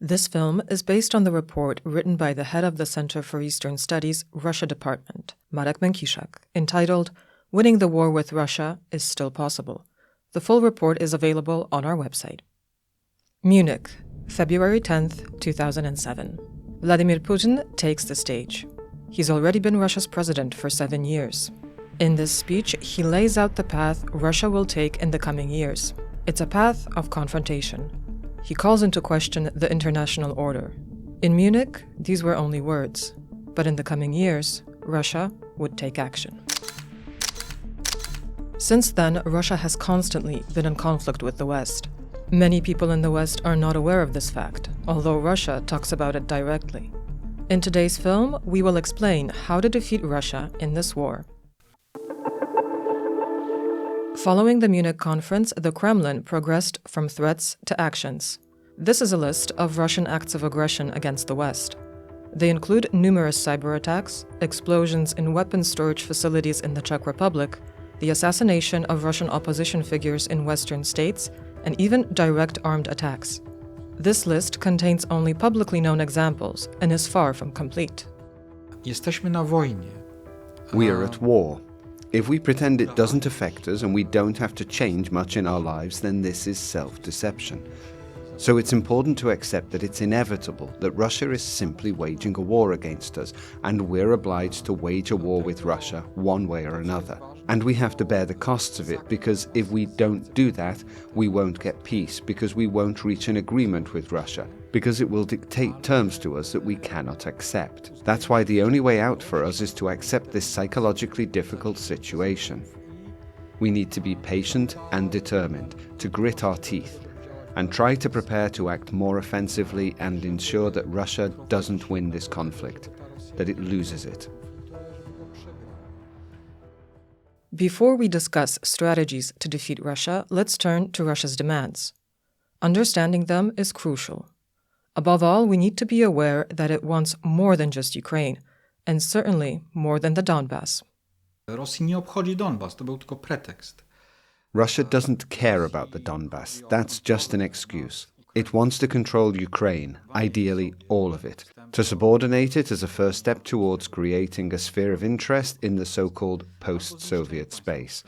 This film is based on the report written by the head of the Center for Eastern Studies Russia Department, Marek Menkiszak, entitled "Winning the War with Russia is Still Possible." The full report is available on our website. Munich, February 10th, 2007. Vladimir Putin takes the stage. He's already been Russia's president for 7 years. In this speech, he lays out the path Russia will take in the coming years. It's a path of confrontation. He calls into question the international order. In Munich, these were only words. But in the coming years, Russia would take action. Since then, Russia has constantly been in conflict with the West. Many people in the West are not aware of this fact, although Russia talks about it directly. In today's film, we will explain how to defeat Russia in this war. Following the Munich conference, the Kremlin progressed from threats to actions. This is a list of Russian acts of aggression against the West. They include numerous cyber attacks, explosions in weapons storage facilities in the Czech Republic, the assassination of Russian opposition figures in Western states, and even direct armed attacks. This list contains only publicly known examples and is far from complete. Jesteśmy na wojnie. We are at war. If we pretend it doesn't affect us and we don't have to change much in our lives, then this is self-deception. So it's important to accept that it's inevitable that Russia is simply waging a war against us, and we're obliged to wage a war with Russia one way or another. And we have to bear the costs of it, because if we don't do that, we won't get peace, because we won't reach an agreement with Russia, because it will dictate terms to us that we cannot accept. That's why the only way out for us is to accept this psychologically difficult situation. We need to be patient and determined, to grit our teeth, and try to prepare to act more offensively and ensure that Russia doesn't win this conflict, that it loses it. Before we discuss strategies to defeat Russia, let's turn to Russia's demands. Understanding them is crucial. Above all, we need to be aware that it wants more than just Ukraine, and certainly more than the Donbas. Rosji nie obchodzi Donbas, to był tylko pretekst. Russia doesn't care about the Donbas. That's just an excuse. It wants to control Ukraine, ideally all of it, to subordinate it as a first step towards creating a sphere of interest in the so-called post-Soviet space,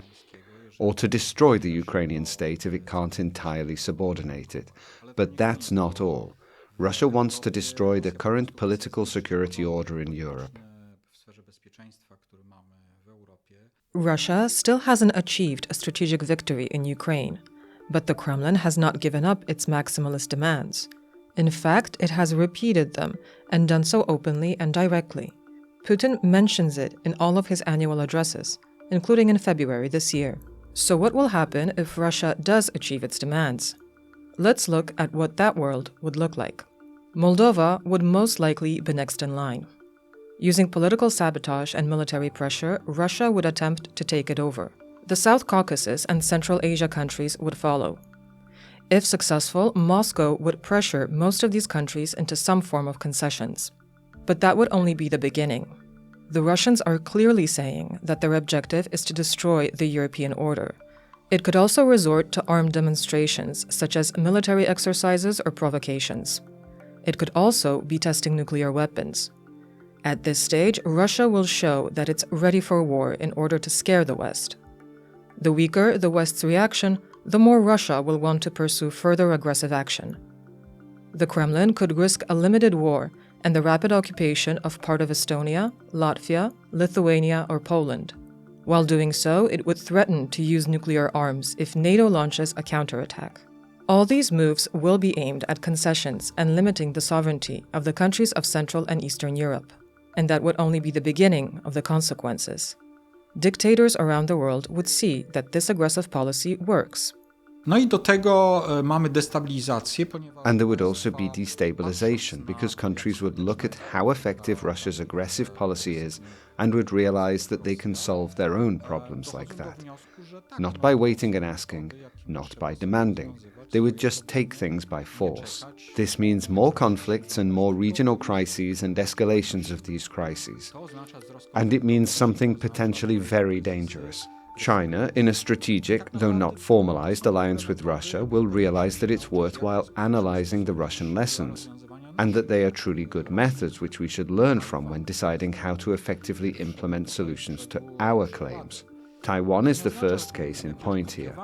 or to destroy the Ukrainian state if it can't entirely subordinate it. But that's not all. Russia wants to destroy the current political security order in Europe. Russia still hasn't achieved a strategic victory in Ukraine, but the Kremlin has not given up its maximalist demands. In fact, it has repeated them and done so openly and directly. Putin mentions it in all of his annual addresses, including in February this year. So what will happen if Russia does achieve its demands? Let's look at what that world would look like. Moldova would most likely be next in line. Using political sabotage and military pressure, Russia would attempt to take it over. The South Caucasus and Central Asia countries would follow. If successful, Moscow would pressure most of these countries into some form of concessions. But that would only be the beginning. The Russians are clearly saying that their objective is to destroy the European order. It could also resort to armed demonstrations, such as military exercises or provocations. It could also be testing nuclear weapons. At this stage, Russia will show that it's ready for war in order to scare the West. The weaker the West's reaction, the more Russia will want to pursue further aggressive action. The Kremlin could risk a limited war and the rapid occupation of part of Estonia, Latvia, Lithuania, or Poland. While doing so, it would threaten to use nuclear arms if NATO launches a counterattack. All these moves will be aimed at concessions and limiting the sovereignty of the countries of Central and Eastern Europe. And that would only be the beginning of the consequences. Dictators around the world would see that this aggressive policy works. No I do tego mamy destabilizację, ponieważ... And there would also be destabilization, because countries would look at how effective Russia's aggressive policy is and would realize that they can solve their own problems like that. Not by waiting and asking, not by demanding. They would just take things by force. This means more conflicts and more regional crises and escalations of these crises. And it means something potentially very dangerous. China, in a strategic, though not formalized, alliance with Russia, will realize that it's worthwhile analyzing the Russian lessons, and that they are truly good methods which we should learn from when deciding how to effectively implement solutions to our claims. Taiwan is the first case in point here.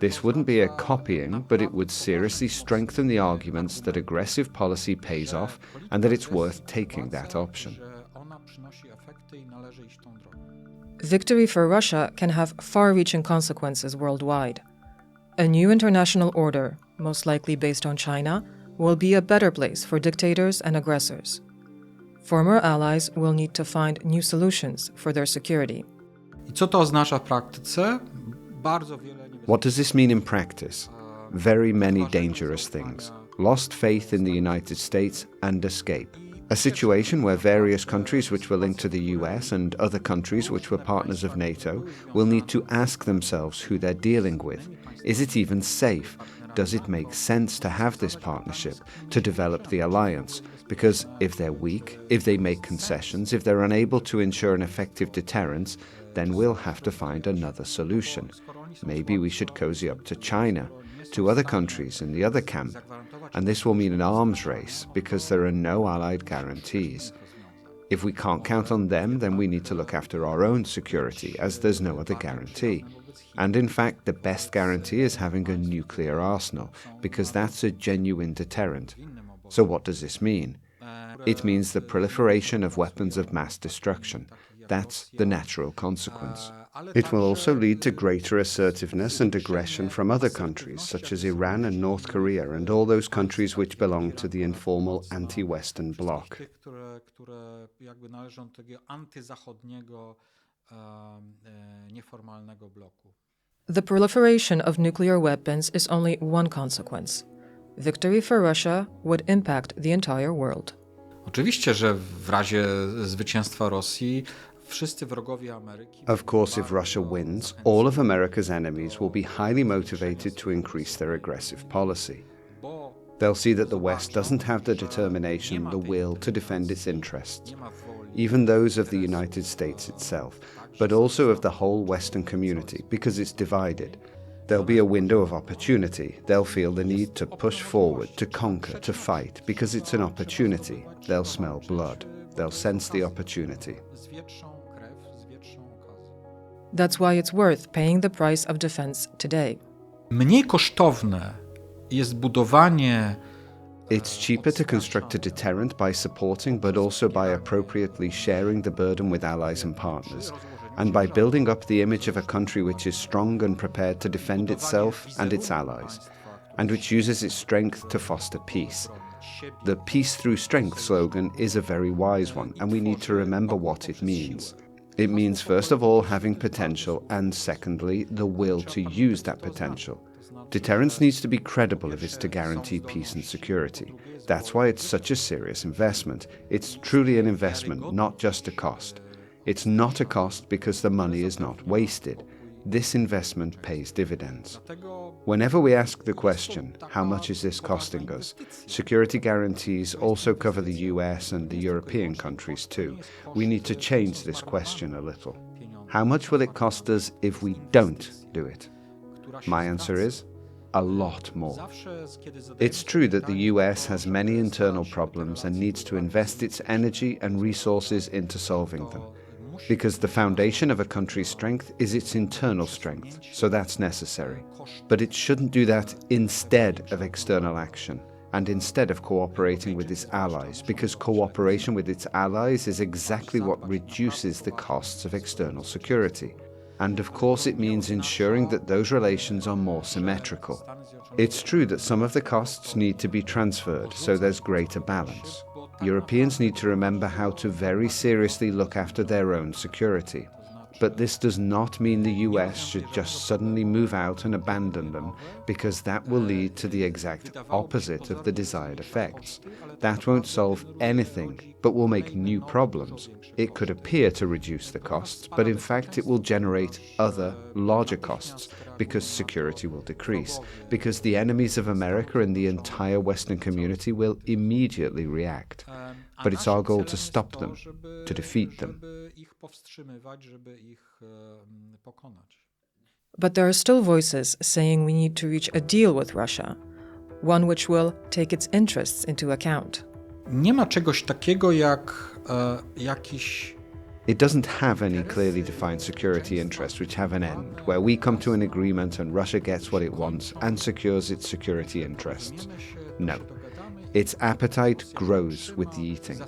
This wouldn't be a copying, but it would seriously strengthen the arguments that aggressive policy pays off and that it's worth taking that option. Victory for Russia can have far-reaching consequences worldwide. A new international order, most likely based on China, will be a better place for dictators and aggressors. Former allies will need to find new solutions for their security. I co to oznacza w praktyce? What does this mean in practice? Very many dangerous things. Lost faith in the United States and escape. A situation where various countries which were linked to the US and other countries which were partners of NATO will need to ask themselves who they're dealing with. Is it even safe? Does it make sense to have this partnership, to develop the alliance? Because if they're weak, if they make concessions, if they're unable to ensure an effective deterrence, then we'll have to find another solution. Maybe we should cozy up to China, to other countries in the other camp. And this will mean an arms race because there are no allied guarantees. If we can't count on them, then we need to look after our own security, as there's no other guarantee. And in fact, the best guarantee is having a nuclear arsenal, because that's a genuine deterrent. So what does this mean? It means the proliferation of weapons of mass destruction. That's the natural consequence. It will also lead to greater assertiveness and aggression from other countries, such as Iran and North Korea, and all those countries which belong to the informal anti-Western bloc. The proliferation of nuclear weapons is only one consequence. Victory for Russia would impact the entire world. Oczywiście, że w razie zwycięstwa Rosji Of course, if Russia wins, all of America's enemies will be highly motivated to increase their aggressive policy. They'll see that the West doesn't have the determination, the will to defend its interests, even those of the United States itself, but also of the whole Western community, because it's divided. There'll be a window of opportunity. They'll feel the need to push forward, to conquer, to fight, because it's an opportunity. They'll smell blood. They'll sense the opportunity. That's why it's worth paying the price of defense today. Mniej kosztowne jest budowanie. It's cheaper to construct a deterrent by supporting, but also by appropriately sharing the burden with allies and partners, and by building up the image of a country which is strong and prepared to defend itself and its allies, and which uses its strength to foster peace. The peace through strength slogan is a very wise one, and we need to remember what it means. It means, first of all, having potential, and secondly, the will to use that potential. Deterrence needs to be credible if it's to guarantee peace and security. That's why it's such a serious investment. It's truly an investment, not just a cost. It's not a cost because the money is not wasted. This investment pays dividends. Whenever we ask the question, how much is this costing us? Security guarantees also cover the US and the European countries too. We need to change this question a little. How much will it cost us if we don't do it? My answer is, a lot more. It's true that the US has many internal problems and needs to invest its energy and resources into solving them. Because the foundation of a country's strength is its internal strength, so that's necessary. But it shouldn't do that instead of external action, and instead of cooperating with its allies, because cooperation with its allies is exactly what reduces the costs of external security. And of course it means ensuring that those relations are more symmetrical. It's true that some of the costs need to be transferred, so there's greater balance. Europeans need to remember how to very seriously look after their own security. But this does not mean the US should just suddenly move out and abandon them, because that will lead to the exact opposite of the desired effects. That won't solve anything, but will make new problems. It could appear to reduce the costs, but in fact it will generate other, larger costs, because security will decrease, because the enemies of America and the entire Western community will immediately react. But it's our goal to stop them, to defeat them. But there are still voices saying we need to reach a deal with Russia, one which will take its interests into account. Nie ma czegoś takiego jak jakiś It doesn't have any clearly defined security interests which have an end, where we come to an agreement and Russia gets what it wants and secures its security interests. No. Its appetite grows with the eating.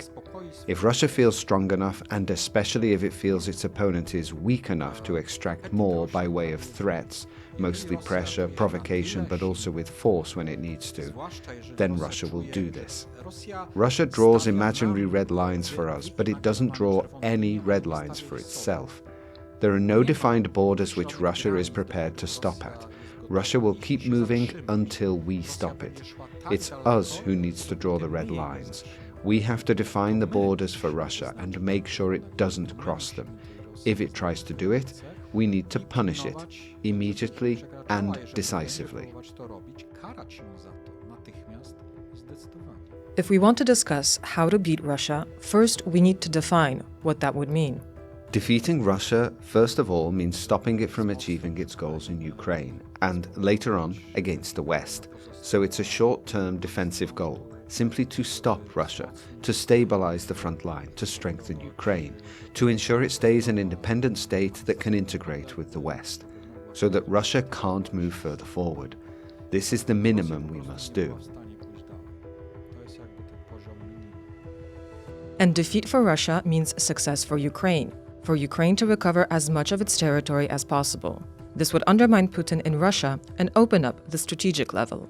If Russia feels strong enough, and especially if it feels its opponent is weak enough to extract more by way of threats, mostly pressure, provocation, but also with force when it needs to, then Russia will do this. Russia draws imaginary red lines for us, but it doesn't draw any red lines for itself. There are no defined borders which Russia is prepared to stop at. Russia will keep moving until we stop it. It's us who needs to draw the red lines. We have to define the borders for Russia and make sure it doesn't cross them. If it tries to do it, we need to punish it immediately and decisively. If we want to discuss how to beat Russia, first we need to define what that would mean. Defeating Russia, first of all, means stopping it from achieving its goals in Ukraine, and later on, against the West. So it's a short-term defensive goal, simply to stop Russia, to stabilize the front line, to strengthen Ukraine, to ensure it stays an independent state that can integrate with the West, so that Russia can't move further forward. This is the minimum we must do. And defeat for Russia means success for Ukraine to recover as much of its territory as possible. This would undermine Putin in Russia and open up the strategic level.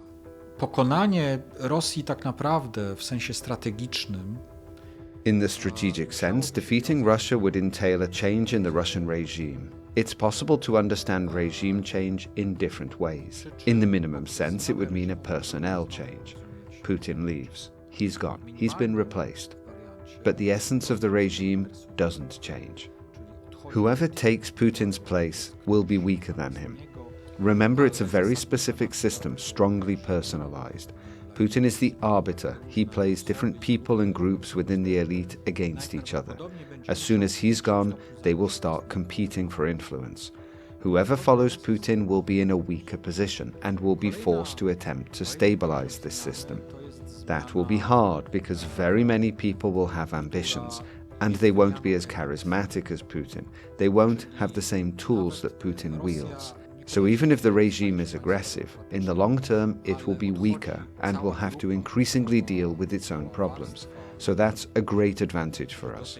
Pokonanie Rosji tak naprawdę w sensie strategicznym. In the strategic sense, defeating Russia would entail a change in the Russian regime. It's possible to understand regime change in different ways. In the minimum sense, it would mean a personnel change. Putin leaves. He's gone. He's been replaced. But the essence of the regime doesn't change. Whoever takes Putin's place will be weaker than him. Remember, it's a very specific system, strongly personalized. Putin is the arbiter. He plays different people and groups within the elite against each other. As soon as he's gone, they will start competing for influence. Whoever follows Putin will be in a weaker position and will be forced to attempt to stabilize this system. That will be hard because very many people will have ambitions, and they won't be as charismatic as Putin. They won't have the same tools that Putin wields. So even if the regime is aggressive, in the long term it will be weaker and will have to increasingly deal with its own problems. So that's a great advantage for us.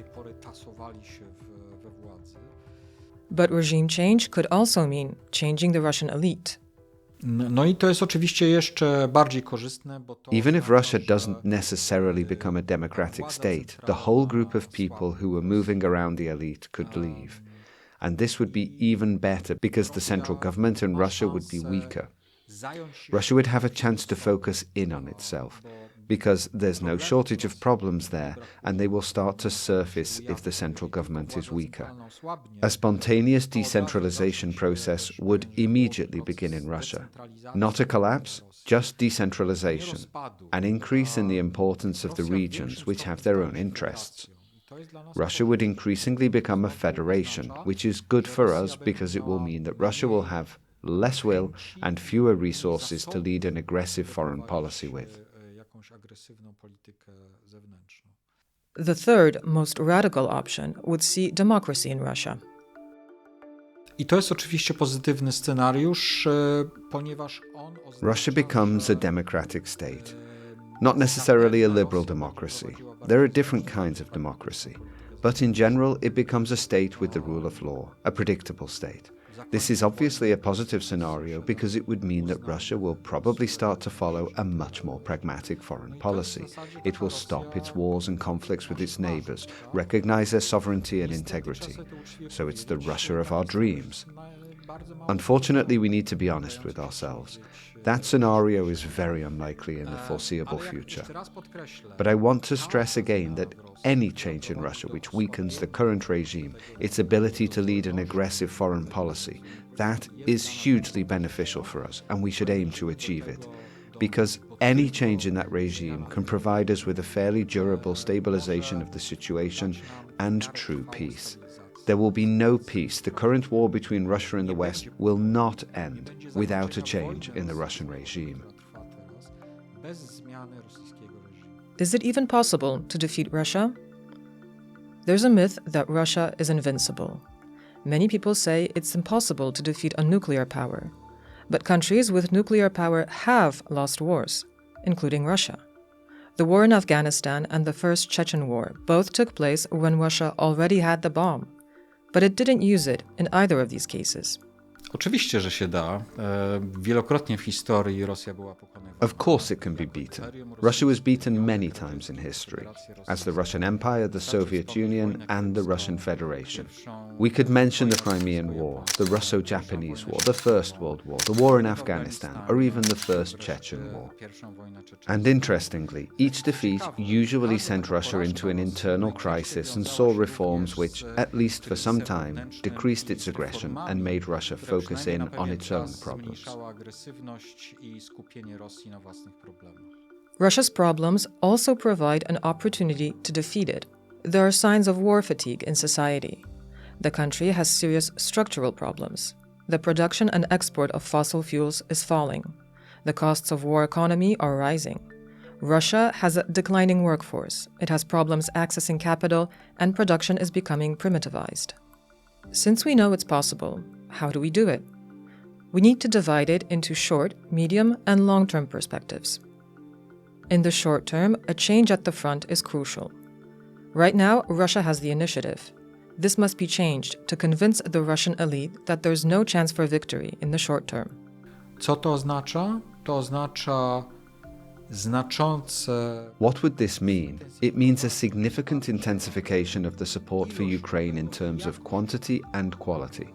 But regime change could also mean changing the Russian elite. No i to jest oczywiście jeszcze bardziej korzystne, bo to Even if Russia doesn't necessarily become a democratic state, the whole group of people who were moving around the elite could leave. And this would be even better because the central government in Russia would be weaker. Russia would have a chance to focus in on itself, because there's no shortage of problems there, and they will start to surface if the central government is weaker. A spontaneous decentralization process would immediately begin in Russia. Not a collapse, just decentralization, an increase in the importance of the regions which have their own interests. Russia would increasingly become a federation, which is good for us because it will mean that Russia will have less will and fewer resources to lead an aggressive foreign policy with. The third, most radical option would see democracy in Russia. I to jest oczywiście pozytywny scenariusz, ponieważ on Russia becomes a democratic state. Not necessarily a liberal democracy. There are different kinds of democracy. But in general, it becomes a state with the rule of law, a predictable state. This is obviously a positive scenario because it would mean that Russia will probably start to follow a much more pragmatic foreign policy. It will stop its wars and conflicts with its neighbors, recognize their sovereignty and integrity. So it's the Russia of our dreams. Unfortunately, we need to be honest with ourselves. That scenario is very unlikely in the foreseeable future. But I want to stress again that any change in Russia which weakens the current regime, its ability to lead an aggressive foreign policy, that is hugely beneficial for us, and we should aim to achieve it. Because any change in that regime can provide us with a fairly durable stabilization of the situation and true peace. There will be no peace. The current war between Russia and the West will not end without a change in the Russian regime. Is it even possible to defeat Russia? There's a myth that Russia is invincible. Many people say it's impossible to defeat a nuclear power. But countries with nuclear power have lost wars, including Russia. The war in Afghanistan and the First Chechen War both took place when Russia already had the bomb. But it didn't use it in either of these cases. Oczywiście, że się da. Wielokrotnie w historii Rosja była pokonywana. Of course it can be beaten. Russia was beaten many times in history, as the Russian Empire, the Soviet Union, and the Russian Federation. We could mention the Crimean War, the Russo-Japanese War, the First World War, the war in Afghanistan, or even the First Chechen War. And interestingly, each defeat usually sent Russia into an internal crisis and saw reforms which, at least for some time, decreased its aggression and made Russia focus in on its own problems. Russia's problems also provide an opportunity to defeat it. There are signs of war fatigue in society. The country has serious structural problems. The production and export of fossil fuels is falling. The costs of war economy are rising. Russia has a declining workforce. It has problems accessing capital, and production is becoming primitivized. Since we know it's possible, how do we do it? We need to divide it into short, medium, and long-term perspectives. In the short term, a change at the front is crucial. Right now, Russia has the initiative. This must be changed to convince the Russian elite that there's no chance for victory in the short term. Co to oznacza? To oznacza znaczące... What would this mean? It means a significant intensification of the support for Ukraine in terms of quantity and quality.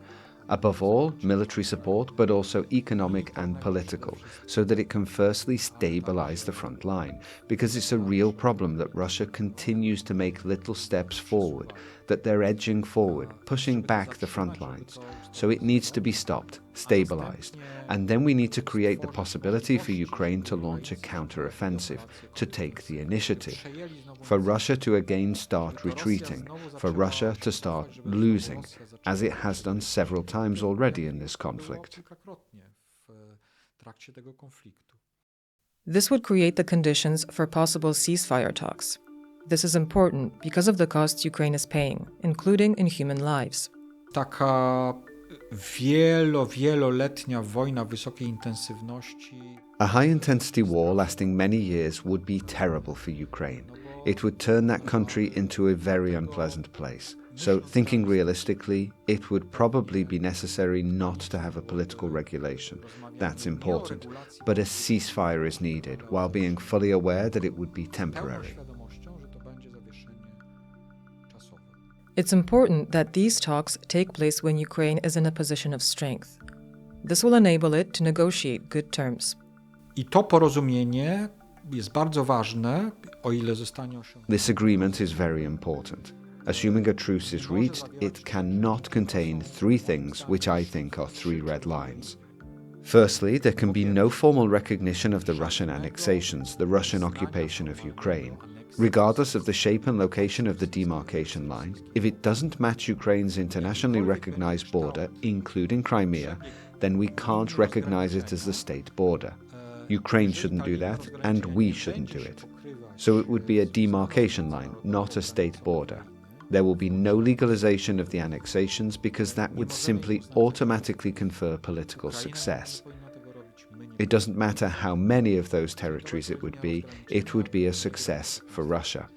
Above all, military support, but also economic and political, so that it can firstly stabilize the front line, because it's a real problem that Russia continues to make little steps forward, that they're edging forward, pushing back the front lines. So it needs to be stopped, stabilized, and then we need to create the possibility for Ukraine to launch a counter-offensive, to take the initiative, for Russia to again start retreating, for Russia to start losing, as it has done several times already in this conflict. This would create the conditions for possible ceasefire talks. This is important because of the costs Ukraine is paying, including in human lives. Taka wieloletnia wojna wysokiej intensywności. A high-intensity war lasting many years would be terrible for Ukraine. It would turn that country into a very unpleasant place. So, thinking realistically, it would probably be necessary not to have a political regulation. That's important. But a ceasefire is needed, while being fully aware that it would be temporary. It's important that these talks take place when Ukraine is in a position of strength. This will enable it to negotiate good terms. I to porozumienie jest bardzo ważne, o ile zostanie osiągnięte. This agreement is very important. Assuming a truce is reached, it cannot contain three things which I think are three red lines. Firstly, there can be no formal recognition of the Russian annexations, the Russian occupation of Ukraine. Regardless of the shape and location of the demarcation line, if it doesn't match Ukraine's internationally recognized border, including Crimea, then we can't recognize it as the state border. Ukraine shouldn't do that, and we shouldn't do it. So it would be a demarcation line, not a state border. There will be no legalization of the annexations because that would simply automatically confer political success. It doesn't matter how many of those territories it would be a success for Russia.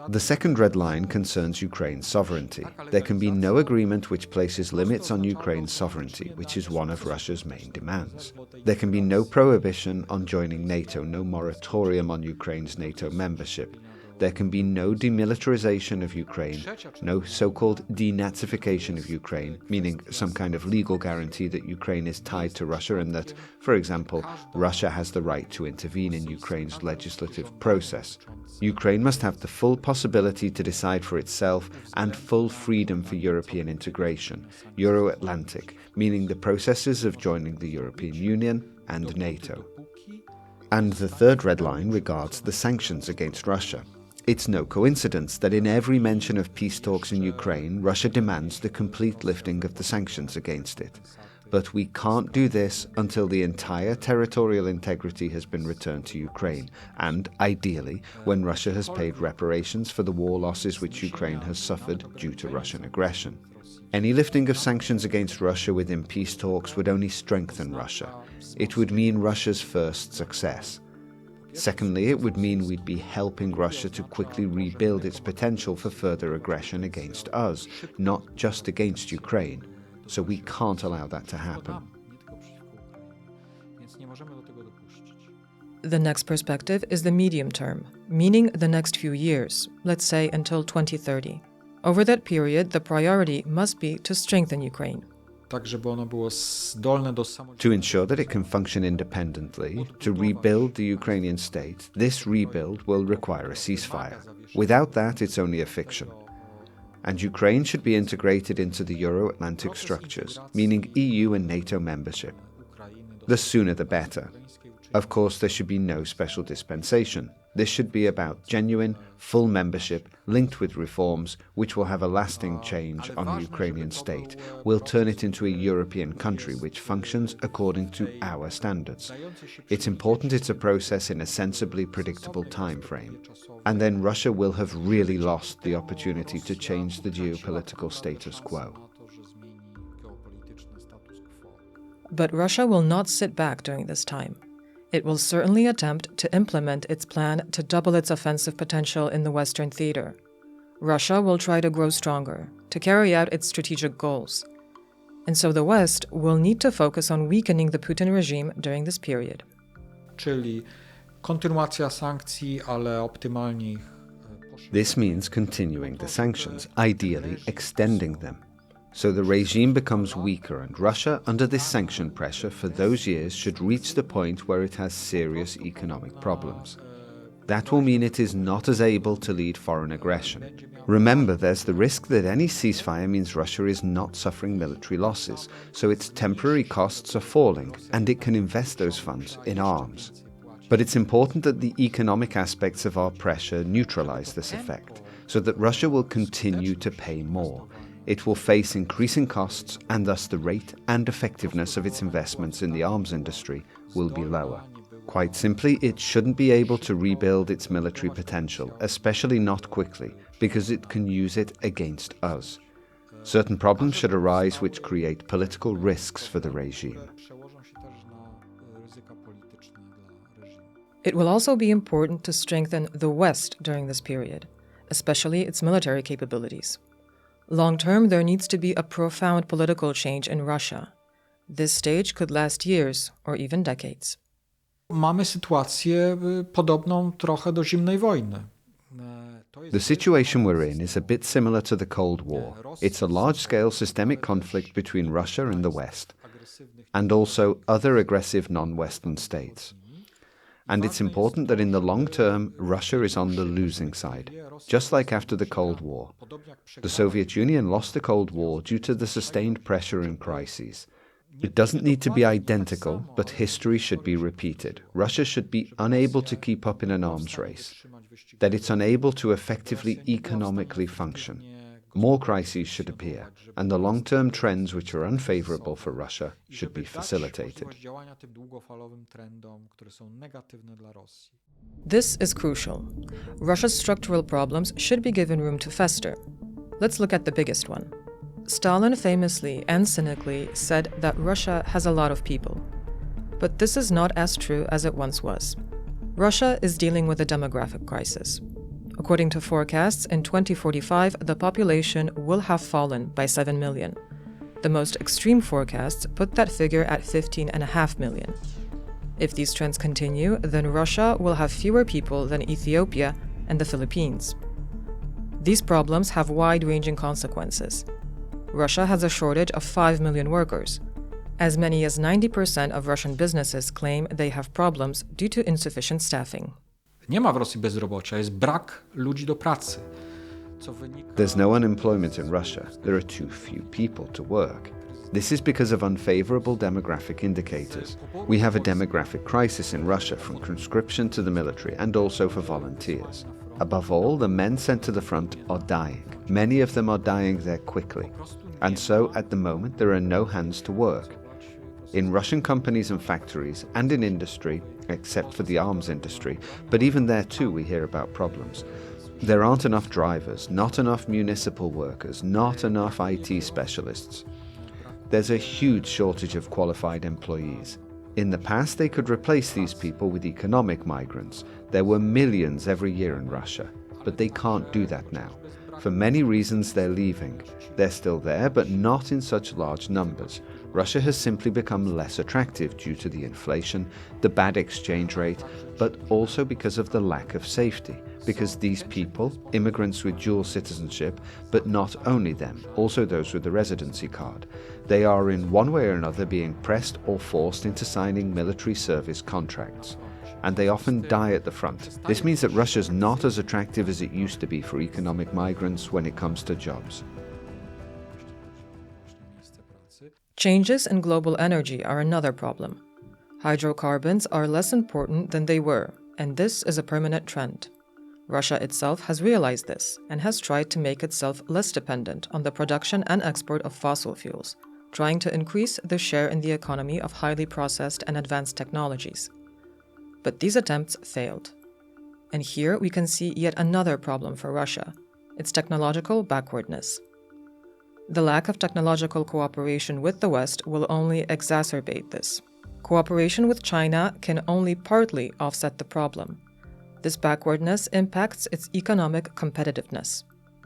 The second red line concerns Ukraine's sovereignty. There can be no agreement which places limits on Ukraine's sovereignty, which is one of Russia's main demands. There can be no prohibition on joining NATO, no moratorium on Ukraine's NATO membership. There can be no demilitarization of Ukraine, no so-called denazification of Ukraine, meaning some kind of legal guarantee that Ukraine is tied to Russia and that, for example, Russia has the right to intervene in Ukraine's legislative process. Ukraine must have the full possibility to decide for itself and full freedom for European integration, Euro-Atlantic, meaning the processes of joining the European Union and NATO. And the third red line regards the sanctions against Russia. It's no coincidence that in every mention of peace talks in Ukraine, Russia demands the complete lifting of the sanctions against it. But we can't do this until the entire territorial integrity has been returned to Ukraine, and, ideally, when Russia has paid reparations for the war losses which Ukraine has suffered due to Russian aggression. Any lifting of sanctions against Russia within peace talks would only strengthen Russia. It would mean Russia's first success. Secondly, it would mean we'd be helping Russia to quickly rebuild its potential for further aggression against us, not just against Ukraine. So we can't allow that to happen. The next perspective is the medium term, meaning the next few years, let's say until 2030. Over that period, the priority must be to strengthen Ukraine. To ensure that it can function independently, to rebuild the Ukrainian state, this rebuild will require a ceasefire. Without that, it's only a fiction. And Ukraine should be integrated into the Euro-Atlantic structures, meaning EU and NATO membership. The sooner the better. Of course, there should be no special dispensation. This should be about genuine, full membership linked with reforms which will have a lasting change on the Ukrainian state, will turn it into a European country which functions according to our standards. It's important it's a process in a sensibly predictable time frame. And then Russia will have really lost the opportunity to change the geopolitical status quo. But Russia will not sit back during this time. It will certainly attempt to implement its plan to double its offensive potential in the Western theater. Russia will try to grow stronger, to carry out its strategic goals. And so the West will need to focus on weakening the Putin regime during this period. Czyli kontynuacja sankcji, ale optymalnie. This means continuing the sanctions, ideally extending them. So the regime becomes weaker, and Russia, under this sanction pressure for those years, should reach the point where it has serious economic problems. That will mean it is not as able to lead foreign aggression. Remember, there's the risk that any ceasefire means Russia is not suffering military losses, so its temporary costs are falling, and it can invest those funds in arms. But it's important that the economic aspects of our pressure neutralize this effect, so that Russia will continue to pay more. It will face increasing costs, and thus the rate and effectiveness of its investments in the arms industry will be lower. Quite simply, it shouldn't be able to rebuild its military potential, especially not quickly, because it can use it against us. Certain problems should arise which create political risks for the regime. It will also be important to strengthen the West during this period, especially its military capabilities. Long-term, there needs to be a profound political change in Russia. This stage could last years or even decades. Mamy sytuację podobną trochę do zimnej wojny. The situation we're in is a bit similar to the Cold War. It's a large-scale systemic conflict between Russia and the West, and also other aggressive non-Western states. And it's important that in the long term, Russia is on the losing side, just like after the Cold War. The Soviet Union lost the Cold War due to the sustained pressure and crises. It doesn't need to be identical, but history should be repeated. Russia should be unable to keep up in an arms race, that it's unable to effectively economically function. More crises should appear, and the long-term trends which are unfavorable for Russia should be facilitated. This is crucial. Russia's structural problems should be given room to fester. Let's look at the biggest one. Stalin famously and cynically said that Russia has a lot of people. But this is not as true as it once was. Russia is dealing with a demographic crisis. According to forecasts, in 2045, the population will have fallen by 7 million. The most extreme forecasts put that figure at 15.5 million. If these trends continue, then Russia will have fewer people than Ethiopia and the Philippines. These problems have wide-ranging consequences. Russia has a shortage of 5 million workers. As many as 90% of Russian businesses claim they have problems due to insufficient staffing. Nie ma w Rosji bezrobocia, jest brak ludzi do pracy. There's no unemployment in Russia. There are too few people to work. This is because of unfavorable demographic indicators. We have a demographic crisis in Russia, from conscription to the military, and also for volunteers. Above all, the men sent to the front are dying. Many of them are dying there quickly. And so, at the moment, there are no hands to work. In Russian companies and factories, and in industry, except for the arms industry, but even there too we hear about problems. There aren't enough drivers, not enough municipal workers, not enough IT specialists. There's a huge shortage of qualified employees. In the past, they could replace these people with economic migrants. There were millions every year in Russia, but they can't do that now. For many reasons, they're leaving. They're still there, but not in such large numbers. Russia has simply become less attractive due to the inflation, the bad exchange rate, but also because of the lack of safety. Because these people, immigrants with dual citizenship, but not only them, also those with the residency card, they are in one way or another being pressed or forced into signing military service contracts. And they often die at the front. This means that Russia's not as attractive as it used to be for economic migrants when it comes to jobs. Changes in global energy are another problem. Hydrocarbons are less important than they were, and this is a permanent trend. Russia itself has realized this and has tried to make itself less dependent on the production and export of fossil fuels, trying to increase the share in the economy of highly processed and advanced technologies. But these attempts failed. And here we can see yet another problem for Russia, its technological backwardness. The lack of technological cooperation with the West will only exacerbate this. Cooperation with China can only partly offset the problem. This backwardness impacts its economic competitiveness.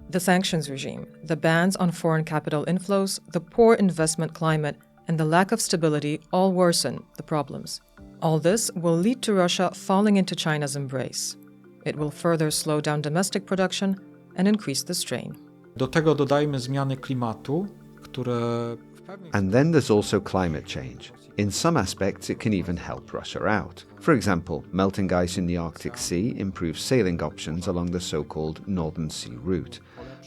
The sanctions regime, the bans on foreign capital inflows, the poor investment climate, and the lack of stability all worsen the problems. All this will lead to Russia falling into China's embrace. It will further slow down domestic production and increase the strain. Do tego dodajmy zmiany klimatu, które... And then there's also climate change. In some aspects, it can even help Russia out. For example, melting ice in the Arctic Sea improves sailing options along the so-called Northern Sea route.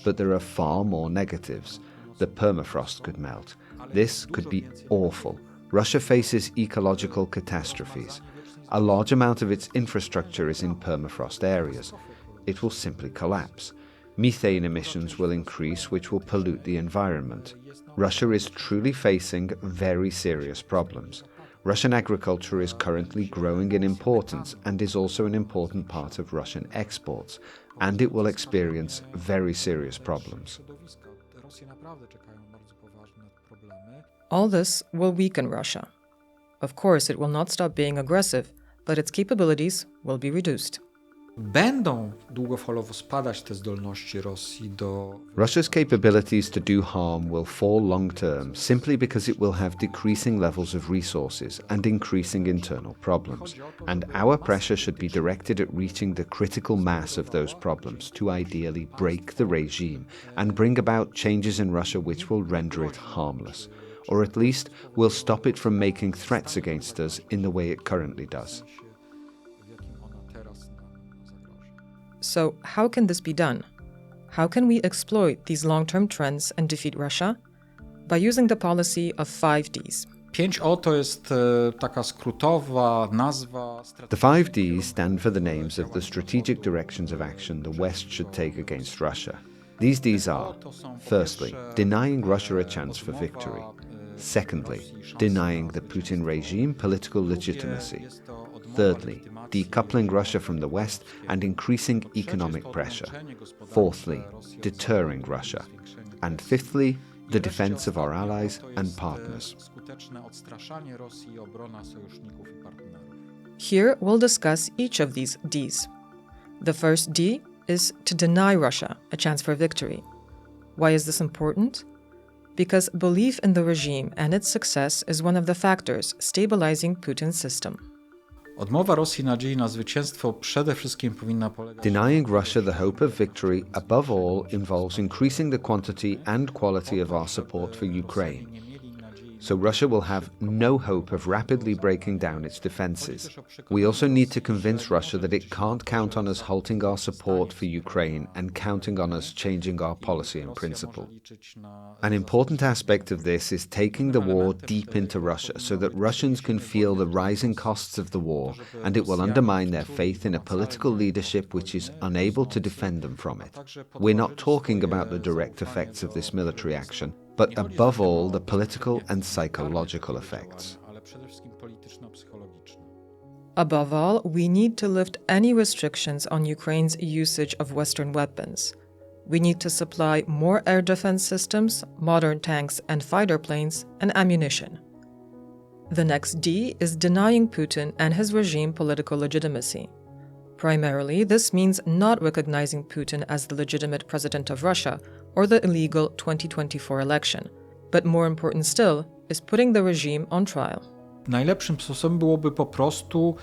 But there are far more negatives. The permafrost could melt. This could be awful. Russia faces ecological catastrophes. A large amount of its infrastructure is in permafrost areas. It will simply collapse. Methane emissions will increase, which will pollute the environment. Russia is truly facing very serious problems. Russian agriculture is currently growing in importance and is also an important part of Russian exports, and it will experience very serious problems. All this will weaken Russia. Of course, it will not stop being aggressive, but its capabilities will be reduced. Będą długofalowo spadać te zdolności Rosji do... Russia's capabilities to do harm will fall long-term simply because it will have decreasing levels of resources and increasing internal problems. And our pressure should be directed at reaching the critical mass of those problems to ideally break the regime and bring about changes in Russia which will render it harmless, or at least will stop it from making threats against us in the way it currently does. So, how can this be done? How can we exploit these long-term trends and defeat Russia? By using the policy of 5 Ds. 5O to jest taka skrótowa nazwa... The 5 Ds stand for the names of the strategic directions of action the West should take against Russia. These Ds are, firstly, denying Russia a chance for victory. Secondly, denying the Putin regime political legitimacy. Thirdly, decoupling Russia from the West and increasing economic pressure. Fourthly, deterring Russia. And fifthly, the defense of our allies and partners. Here we'll discuss each of these Ds. The first D is to deny Russia a chance for victory. Why is this important? Because belief in the regime and its success is one of the factors stabilizing Putin's system. Odmowa Rosji nadziei na zwycięstwo przede wszystkim powinna polegać... Denying Russia the hope of victory, above all, involves increasing the quantity and quality of our support for Ukraine. So Russia will have no hope of rapidly breaking down its defenses. We also need to convince Russia that it can't count on us halting our support for Ukraine and counting on us changing our policy in principle. An important aspect of this is taking the war deep into Russia so that Russians can feel the rising costs of the war, and it will undermine their faith in a political leadership which is unable to defend them from it. We're not talking about the direct effects of this military action, but above all, the political and psychological effects. Above all, we need to lift any restrictions on Ukraine's usage of Western weapons. We need to supply more air defense systems, modern tanks and fighter planes, and ammunition. The next D is denying Putin and his regime political legitimacy. Primarily, this means not recognizing Putin as the legitimate president of Russia or the illegal 2024 election. But more important still is putting the regime on trial. Najlepszym sposobem byłoby po prostu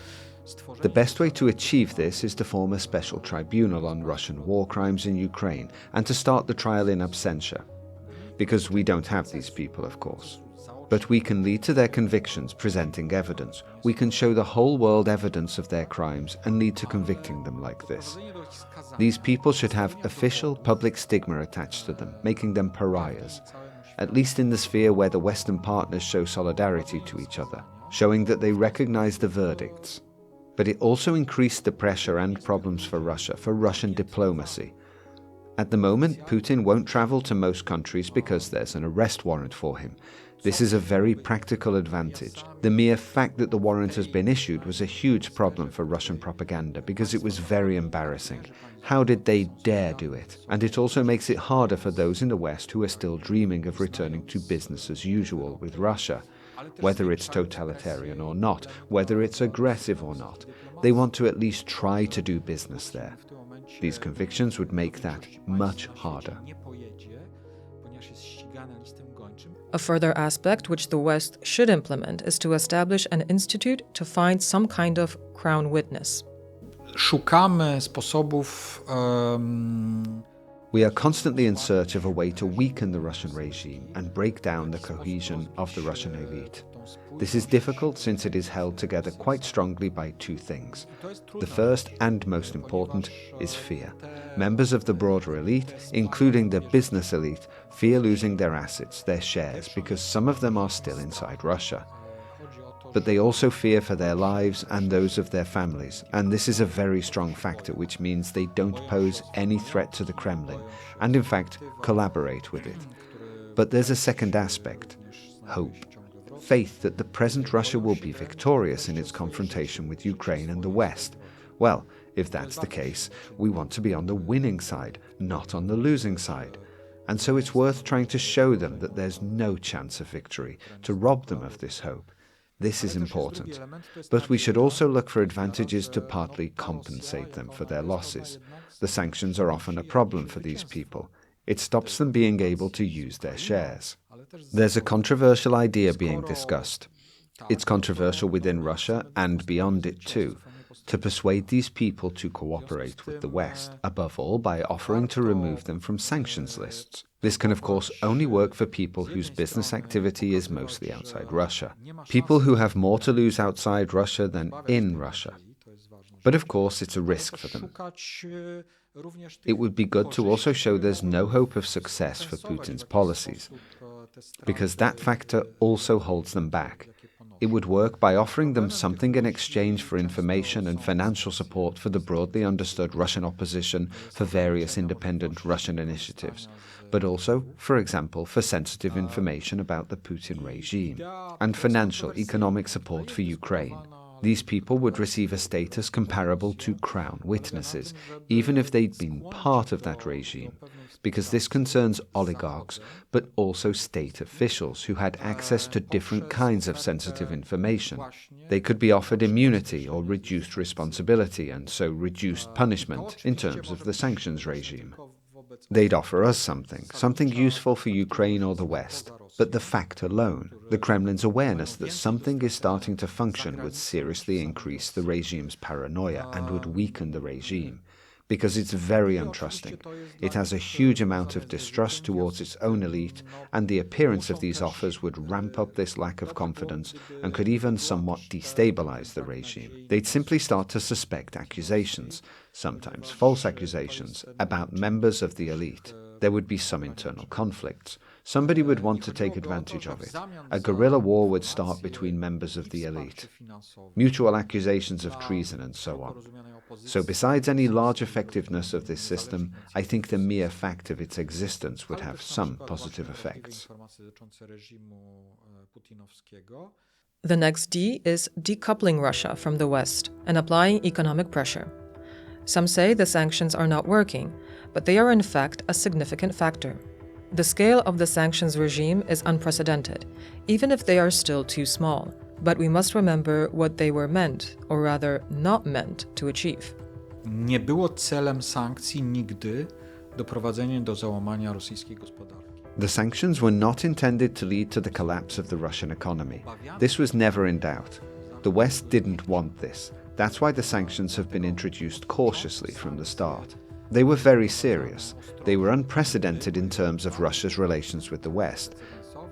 The best way to achieve this is to form a special tribunal on Russian war crimes in Ukraine and to start the trial in absentia. Because we don't have these people, of course. But we can lead to their convictions, presenting evidence. We can show the whole world evidence of their crimes and lead to convicting them like this. These people should have official public stigma attached to them, making them pariahs, at least in the sphere where the Western partners show solidarity to each other, showing that they recognize the verdicts. But it also increased the pressure and problems for Russia, for Russian diplomacy. At the moment, Putin won't travel to most countries because there's an arrest warrant for him. This is a very practical advantage. The mere fact that the warrant has been issued was a huge problem for Russian propaganda because it was very embarrassing. How did they dare do it? And it also makes it harder for those in the West who are still dreaming of returning to business as usual with Russia. Whether it's totalitarian or not, whether it's aggressive or not, they want to at least try to do business there. These convictions would make that much harder. A further aspect which the West should implement is to establish an institute to find some kind of crown witness. Szukamy sposobów We are constantly in search of a way to weaken the Russian regime and break down the cohesion of the Russian elite. This is difficult since it is held together quite strongly by two things. The first and most important is fear. Members of the broader elite, including the business elite, fear losing their assets, their shares, because some of them are still inside Russia. But they also fear for their lives and those of their families, and this is a very strong factor, which means they don't pose any threat to the Kremlin, and in fact collaborate with it. But there's a second aspect: hope. Faith that the present Russia will be victorious in its confrontation with Ukraine and the West. Well, if that's the case, we want to be on the winning side, not on the losing side. And so it's worth trying to show them that there's no chance of victory, to rob them of this hope. This is important. But we should also look for advantages to partly compensate them for their losses. The sanctions are often a problem for these people. It stops them being able to use their shares. There's a controversial idea being discussed. It's controversial within Russia and beyond it too, to persuade these people to cooperate with the West, above all by offering to remove them from sanctions lists. This can of course only work for people whose business activity is mostly outside Russia, people who have more to lose outside Russia than in Russia. But of course it's a risk for them. It would be good to also show there's no hope of success for Putin's policies, because that factor also holds them back. It would work by offering them something in exchange for information and financial support for the broadly understood Russian opposition for various independent Russian initiatives, but also, for example, for sensitive information about the Putin regime, and financial, economic support for Ukraine. These people would receive a status comparable to crown witnesses, even if they'd been part of that regime, because this concerns oligarchs, but also state officials who had access to different kinds of sensitive information. They could be offered immunity or reduced responsibility, and so reduced punishment in terms of the sanctions regime. They'd offer us something useful for Ukraine or the West. But the fact alone, the Kremlin's awareness that something is starting to function, would seriously increase the regime's paranoia and would weaken the regime. because it's very untrusting. It has a huge amount of distrust towards its own elite, and the appearance of these offers would ramp up this lack of confidence and could even somewhat destabilize the regime. They'd simply start to suspect accusations, sometimes false accusations, about members of the elite. There would be some internal conflicts. Somebody would want to take advantage of it. A guerrilla war would start between members of the elite. Mutual accusations of treason and so on. So besides any large effectiveness of this system, I think the mere fact of its existence would have some positive effects. The next D is decoupling Russia from the West and applying economic pressure. Some say the sanctions are not working, but they are in fact a significant factor. The scale of the sanctions regime is unprecedented, even if they are still too small. But we must remember what they were meant, or rather not meant, to achieve. Nie było celem sankcji nigdy doprowadzenie do załamania rosyjskiej gospodarki. The sanctions were not intended to lead to the collapse of the Russian economy. This was never in doubt. The West didn't want this. That's why the sanctions have been introduced cautiously from the start. They were very serious. They were unprecedented in terms of Russia's relations with the West,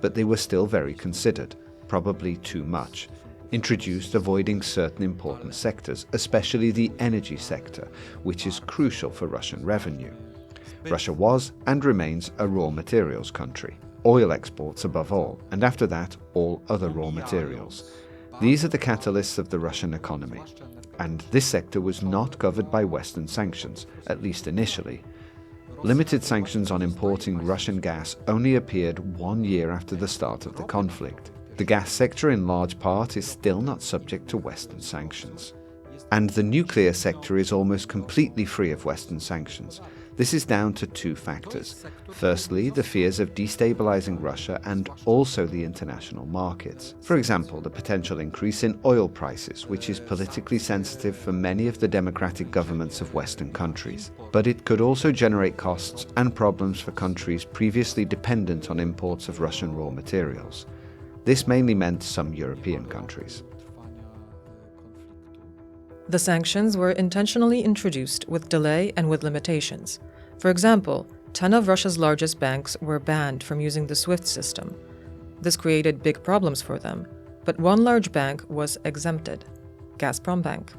but they were still very considered, probably too much. Introduced avoiding certain important sectors, especially the energy sector, which is crucial for Russian revenue. Russia was and remains a raw materials country. Oil exports above all, and after that, all other raw materials. These are the catalysts of the Russian economy. And this sector was not covered by Western sanctions, at least initially. Limited sanctions on importing Russian gas only appeared 1 year after the start of the conflict. The gas sector in large part is still not subject to Western sanctions. And the nuclear sector is almost completely free of Western sanctions. This is down to two factors. Firstly, the fears of destabilizing Russia and also the international markets. For example, the potential increase in oil prices, which is politically sensitive for many of the democratic governments of Western countries. But it could also generate costs and problems for countries previously dependent on imports of Russian raw materials. This mainly meant some European countries. The sanctions were intentionally introduced with delay and with limitations. For example, 10 of Russia's largest banks were banned from using the SWIFT system. This created big problems for them, but one large bank was exempted, Gazprom Bank.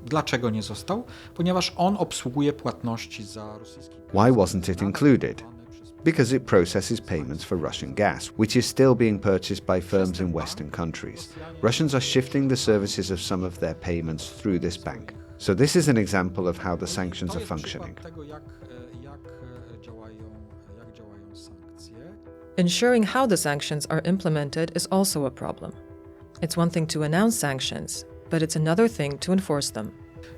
Dlaczego nie został? Ponieważ on obsługuje płatności za rosyjski. Why wasn't it included? Because it processes payments for Russian gas, which is still being purchased by firms in Western countries. Russians are shifting the services of some of their payments through this bank. So this is an example of how the sanctions are functioning. Ensuring how the sanctions are implemented is also a problem. It's one thing to announce sanctions, but it's another thing to enforce them.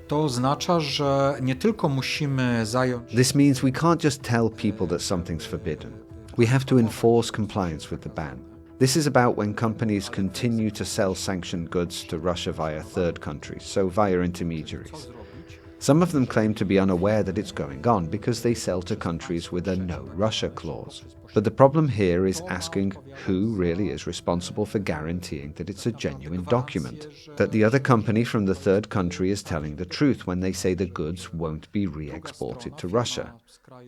To oznacza, że nie tylko musimy zająć... This means we can't just tell people that something's forbidden. We have to enforce compliance with the ban. This is about when companies continue to sell sanctioned goods to Russia via third countries, so via intermediaries. Some of them claim to be unaware that it's going on because they sell to countries with a no Russia clause. But the problem here is asking who really is responsible for guaranteeing that it's a genuine document, that the other company from the third country is telling the truth when they say the goods won't be re-exported to Russia.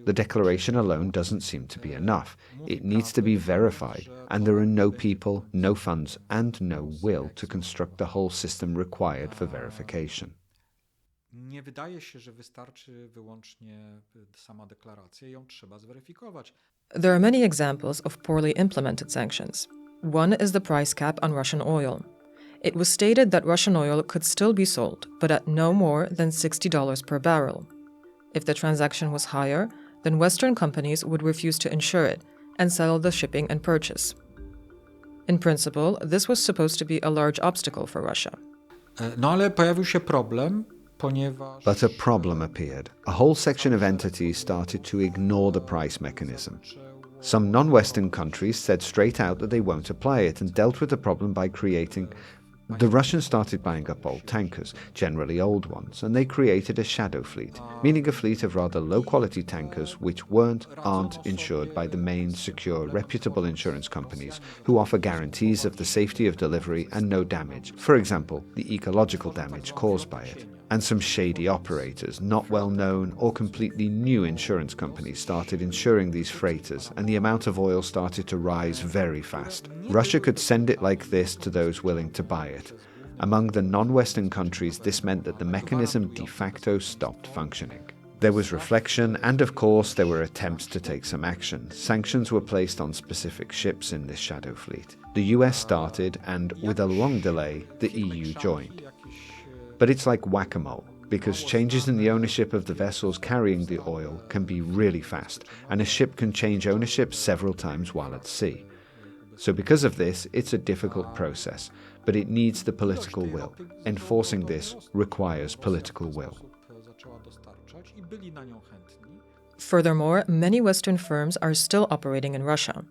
The declaration alone doesn't seem to be enough. It needs to be verified, and there are no people, no funds, and no will to construct the whole system required for verification. Nie wydaje się, że wystarczy wyłącznie sama deklaracja, ją trzeba zweryfikować. There are many examples of poorly implemented sanctions. One is the price cap on Russian oil. It was stated that Russian oil could still be sold, but at no more than $60 per barrel. If the transaction was higher, then Western companies would refuse to insure it and settle the shipping and purchase. In principle, this was supposed to be a large obstacle for Russia. No ale pojawił się problem, But a problem appeared. A whole section of entities started to ignore the price mechanism. Some non-Western countries said straight out that they won't apply it and dealt with the problem by creating... The Russians started buying up old tankers, generally old ones, and they created a shadow fleet, meaning a fleet of rather low-quality tankers which aren't insured by the main, secure, reputable insurance companies who offer guarantees of the safety of delivery and no damage, for example, the ecological damage caused by it. and some shady operators, not well known or completely new insurance companies started insuring these freighters, and the amount of oil started to rise very fast. Russia could send it like this to those willing to buy it. Among the non-Western countries, this meant that the mechanism de facto stopped functioning. There was reflection, and of course there were attempts to take some action. Sanctions were placed on specific ships in this shadow fleet. The US started, and with a long delay, the EU joined. But it's like whack-a-mole, because changes in the ownership of the vessels carrying the oil can be really fast, and a ship can change ownership several times while at sea. So because of this, it's a difficult process, but it needs the political will. Enforcing this requires political will. Furthermore, many Western firms are still operating in Russia.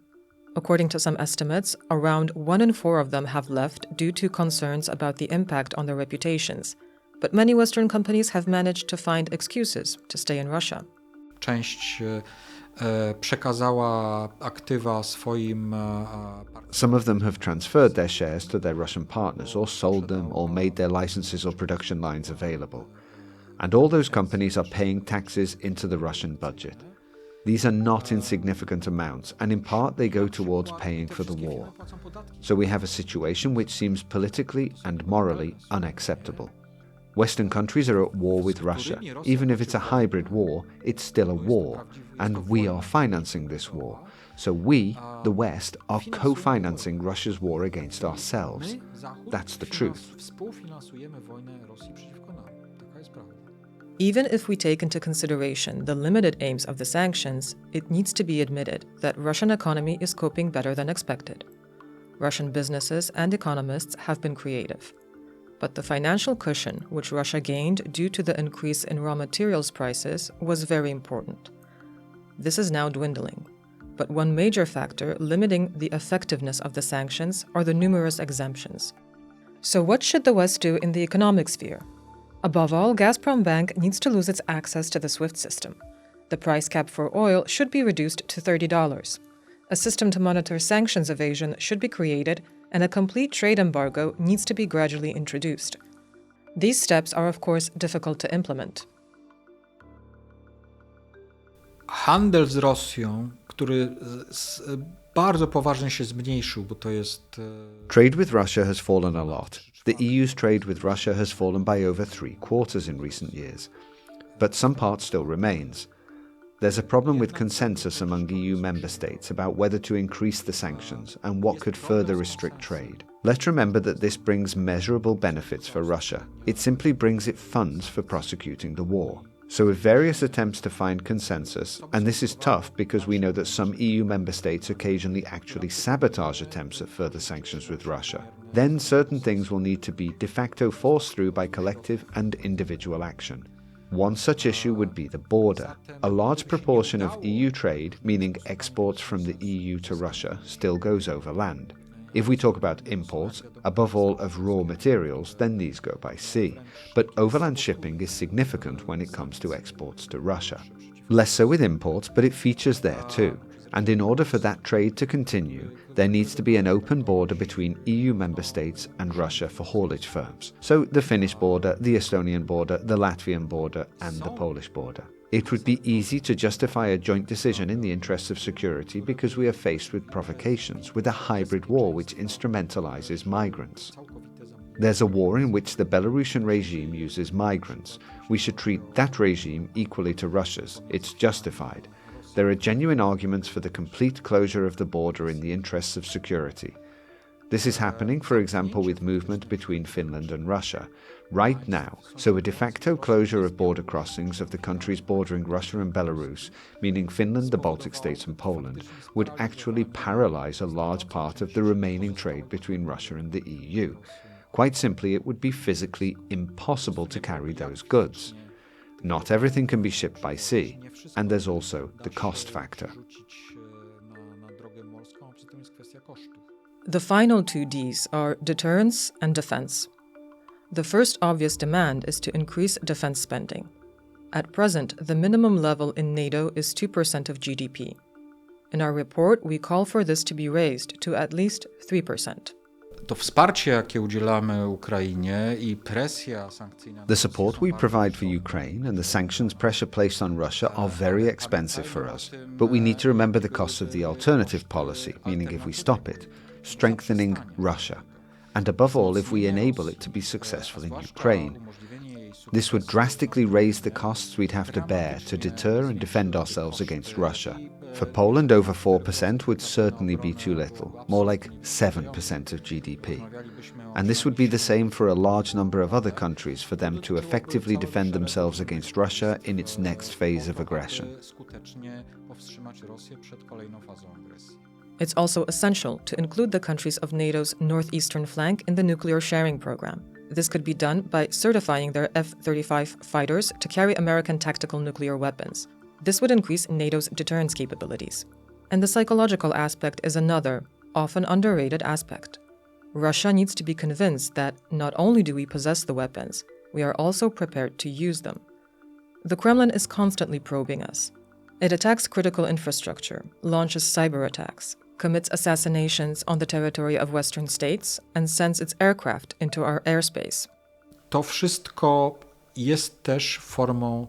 According to some estimates, around 1 in 4 of them have left due to concerns about the impact on their reputations. But many Western companies have managed to find excuses to stay in Russia. Część przekazała aktywa swoim Some of them have transferred their shares to their Russian partners, or sold them, or made their licenses or production lines available. And all those companies are paying taxes into the Russian budget. These are not insignificant amounts, and in part they go towards paying for the war. So we have a situation which seems politically and morally unacceptable. Western countries are at war with Russia. Even if it's a hybrid war, it's still a war, and we are financing this war. So we, the West, are co-financing Russia's war against ourselves. That's the truth. Even if we take into consideration the limited aims of the sanctions, it needs to be admitted that Russian economy is coping better than expected. Russian businesses and economists have been creative. But the financial cushion which Russia gained due to the increase in raw materials prices was very important. This is now dwindling. But one major factor limiting the effectiveness of the sanctions are the numerous exemptions. So what should the West do in the economic sphere? Above all, Gazprom Bank needs to lose its access to the SWIFT system. The price cap for oil should be reduced to $30. A system to monitor sanctions evasion should be created, and a complete trade embargo needs to be gradually introduced. These steps are, of course, difficult to implement. Handel z Rosją, który bardzo poważnie się zmniejszył, bo to jest... Trade with Russia has fallen a lot. The EU's trade with Russia has fallen by over 3/4 in recent years. But some part still remains. There's a problem with consensus among EU member states about whether to increase the sanctions and what could further restrict trade. Let's remember that this brings measurable benefits for Russia. It simply brings it funds for prosecuting the war. So with various attempts to find consensus, and this is tough because we know that some EU member states occasionally actually sabotage attempts at further sanctions with Russia, then certain things will need to be de facto forced through by collective and individual action. One such issue would be the border. A large proportion of EU trade, meaning exports from the EU to Russia, still goes over land. If we talk about imports, above all of raw materials, then these go by sea. But overland shipping is significant when it comes to exports to Russia. Less so with imports, but it features there too. And in order for that trade to continue, there needs to be an open border between EU member states and Russia for haulage firms. So the Finnish border, the Estonian border, the Latvian border, and the Polish border. It would be easy to justify a joint decision in the interests of security because we are faced with provocations, with a hybrid war which instrumentalizes migrants. There's a war in which the Belarusian regime uses migrants. We should treat that regime equally to Russia's. It's justified. There are genuine arguments for the complete closure of the border in the interests of security. This is happening, for example, with movement between Finland and Russia right now, so a de facto closure of border crossings of the countries bordering Russia and Belarus, meaning Finland, the Baltic states and Poland, would actually paralyze a large part of the remaining trade between Russia and the EU. Quite simply, it would be physically impossible to carry those goods. Not everything can be shipped by sea, and there's also the cost factor. The final two Ds are deterrence and defense. The first obvious demand is to increase defense spending. At present, the minimum level in NATO is 2% of GDP. In our report, we call for this to be raised to at least 3%. To wsparcie, jakie udzielamy Ukrainie i presja sankcyjna... The support we provide for Ukraine and the sanctions pressure placed on Russia are very expensive for us, but we need to remember the costs of the alternative policy, meaning if we stop it, strengthening Russia, and above all if we enable it to be successful in Ukraine. This would drastically raise the costs we'd have to bear to deter and defend ourselves against Russia. For Poland, over 4% would certainly be too little, more like 7% of GDP. And this would be the same for a large number of other countries for them to effectively defend themselves against Russia in its next phase of aggression. It's also essential to include the countries of NATO's northeastern flank in the nuclear sharing program. This could be done by certifying their F-35 fighters to carry American tactical nuclear weapons. This would increase NATO's deterrence capabilities. And the psychological aspect is another, often underrated aspect. Russia needs to be convinced that not only do we possess the weapons, we are also prepared to use them. The Kremlin is constantly probing us. It attacks critical infrastructure, launches cyber attacks, commits assassinations on the territory of Western states, and sends its aircraft into our airspace. To wszystko jest też formą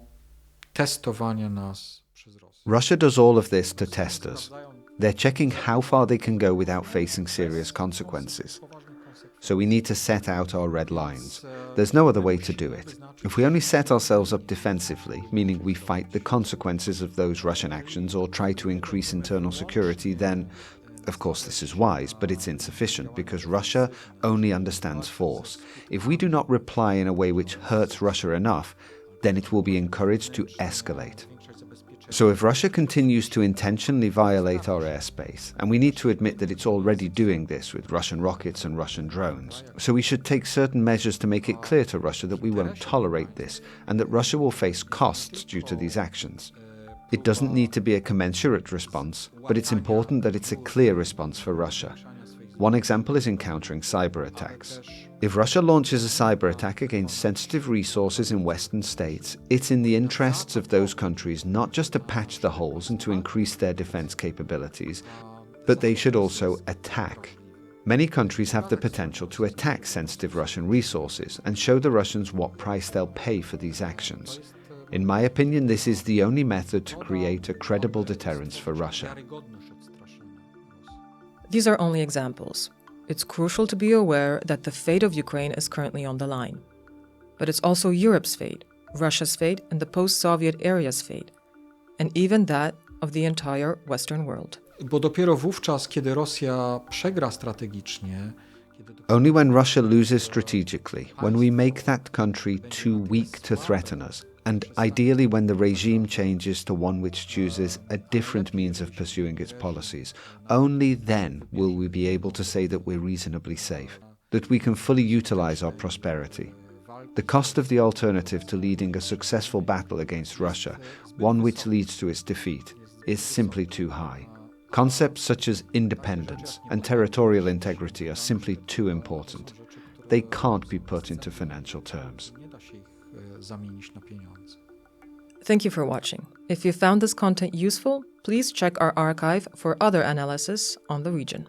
testowania nas przez Rosję. Russia does all of this to test us. They're checking how far they can go without facing serious consequences. So we need to set out our red lines. There's no other way to do it. If we only set ourselves up defensively, meaning we fight the consequences of those Russian actions or try to increase internal security, then, of course, this is wise, but it's insufficient because Russia only understands force. If we do not reply in a way which hurts Russia enough, then it will be encouraged to escalate. So if Russia continues to intentionally violate our airspace, and we need to admit that it's already doing this with Russian rockets and Russian drones, so we should take certain measures to make it clear to Russia that we won't tolerate this, and that Russia will face costs due to these actions. It doesn't need to be a commensurate response, but it's important that it's a clear response for Russia. One example is encountering cyber attacks. If Russia launches a cyber attack against sensitive resources in Western states, it's in the interests of those countries not just to patch the holes and to increase their defense capabilities, but they should also attack. Many countries have the potential to attack sensitive Russian resources and show the Russians what price they'll pay for these actions. In my opinion, this is the only method to create a credible deterrence for Russia. These are only examples. It's crucial to be aware that the fate of Ukraine is currently on the line. But it's also Europe's fate, Russia's fate, and the post-Soviet area's fate, and even that of the entire Western world. Bo dopiero wówczas, kiedy Rosja przegra strategicznie, Only when Russia loses strategically, when we make that country too weak to threaten us, and ideally when the regime changes to one which chooses a different means of pursuing its policies, only then will we be able to say that we're reasonably safe, that we can fully utilize our prosperity. The cost of the alternative to leading a successful battle against Russia, one which leads to its defeat, is simply too high. Concepts such as independence and territorial integrity are simply too important. They can't be put into financial terms. Thank you for watching. If you found this content useful, please check our archive for other analysis on the region.